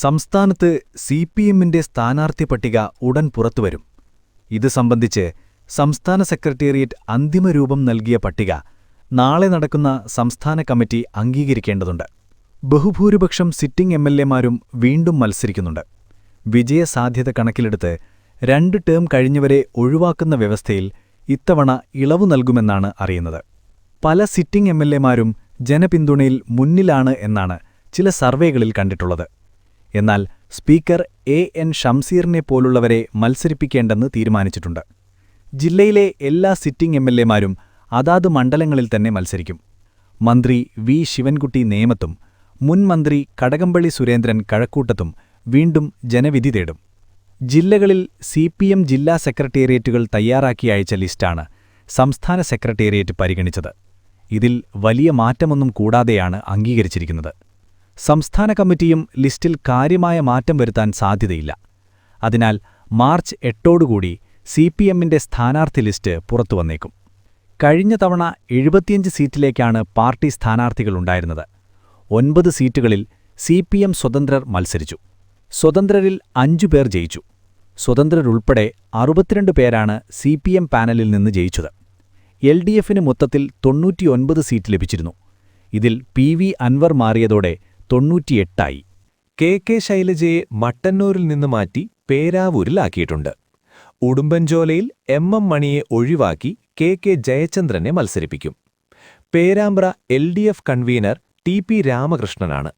സംസ്ഥാനത്ത് സിപിഎമ്മിന്റെ സ്ഥാനാർത്ഥി പട്ടിക ഉടൻ പുറത്തുവരും. ഇത് സംബന്ധിച്ച് സംസ്ഥാന സെക്രട്ടേറിയറ്റ് അന്തിമരൂപം നൽകിയ പട്ടിക നാളെ നടക്കുന്ന സംസ്ഥാന കമ്മിറ്റി അംഗീകരിക്കേണ്ടതുണ്ട്. ബഹുഭൂരിപക്ഷം സിറ്റിംഗ് എംഎൽഎമാരും വീണ്ടും മത്സരിക്കുന്നുണ്ട്. വിജയസാധ്യത കണക്കിലെടുത്ത് 2 ടേം കഴിഞ്ഞവരെ ഒഴിവാക്കുന്ന വ്യവസ്ഥയിൽ ഇത്തവണ ഇളവു നൽകുമെന്നാണ് അറിയുന്നത്. പല സിറ്റിംഗ് എംഎൽഎമാരും ജനപിന്തുണയിൽ മുന്നിലാണ് എന്നാണ് ചില സർവേകളിൽ കണ്ടിട്ടുള്ളത്. എന്നാൽ സ്പീക്കർ എൻ ഷംസീറിനെപ്പോലുള്ളവരെ മത്സരിപ്പിക്കേണ്ടെന്ന് തീരുമാനിച്ചിട്ടുണ്ട്. ജില്ലയിലെ എല്ലാ സിറ്റിംഗ് എംഎൽഎമാരും അതാത് മണ്ഡലങ്ങളിൽ തന്നെ മത്സരിക്കും. മന്ത്രി വി ശിവൻകുട്ടി നേമത്തും മുൻ മന്ത്രി കടകംപള്ളി സുരേന്ദ്രൻ കഴക്കൂട്ടത്തും വീണ്ടും ജനവിധി തേടും. ജില്ലകളിൽ സിപിഎം ജില്ലാ സെക്രട്ടേറിയറ്റുകൾ തയ്യാറാക്കി അയച്ച ലിസ്റ്റാണ് സംസ്ഥാന സെക്രട്ടേറിയറ്റ് പരിഗണിച്ചത്. ഇതിൽ വലിയ മാറ്റമൊന്നും കൂടാതെയാണ് അംഗീകരിച്ചിരിക്കുന്നത്. സംസ്ഥാന കമ്മിറ്റിയും ലിസ്റ്റിൽ കാര്യമായ മാറ്റം വരുത്താൻ സാധ്യതയില്ല. അതിനാൽ മാർച്ച് 8 സിപിഎമ്മിന്റെ സ്ഥാനാർത്ഥി ലിസ്റ്റ് പുറത്തുവന്നേക്കും. കഴിഞ്ഞ തവണ 75 സീറ്റിലേക്കാണ് പാർട്ടി സ്ഥാനാർത്ഥികളുണ്ടായിരുന്നത്. 9 സീറ്റുകളിൽ സിപിഎം സ്വതന്ത്രർ മത്സരിച്ചു. സ്വതന്ത്രരിൽ 5 പേർ ജയിച്ചു. സ്വതന്ത്രരുൾപ്പെടെ 62 പേരാണ് സിപിഎം പാനലിൽ നിന്ന് ജയിച്ചത്. എൽഡിഎഫിന് മൊത്തത്തിൽ 99 സീറ്റ് ലഭിച്ചിരുന്നു. ഇതിൽ പി അൻവർ മാറിയതോടെ 98ആയി. കെ ശൈലജയെ മട്ടന്നൂരിൽ നിന്ന് മാറ്റി പേരാവൂരിലാക്കിയിട്ടുണ്ട്. ഉടുമ്പൻചോലയിൽ എം മണിയെ ഒഴിവാക്കി കെ ജയചന്ദ്രനെ മത്സരിപ്പിക്കും. പേരാമ്പ്ര എൽഡിഎഫ് കൺവീനർ ടി രാമകൃഷ്ണനാണ്.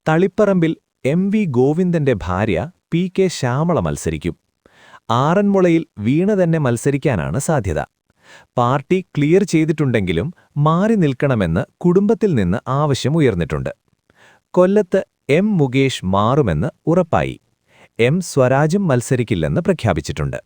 തളിപ്പറമ്പിൽ വി ഗോവിന്ദന്റെ ഭാര്യ കെ ശ്യാമള മത്സരിക്കും. ആറന്മുളയിൽ വീണ തന്നെ മത്സരിക്കാനാണ് സാധ്യത. പാർട്ടി ക്ലിയർ ചെയ്തിട്ടുണ്ടെങ്കിലും മാറി നിൽക്കണമെന്ന് കുടുംബത്തിൽ നിന്ന് ആവശ്യമുയർന്നിട്ടുണ്ട്. കൊല്ലത്ത് മുകേഷ് മാറുമെന്ന് ഉറപ്പായി. സ്വരാജും മത്സരിക്കില്ലെന്ന് പ്രഖ്യാപിച്ചിട്ടുണ്ട്.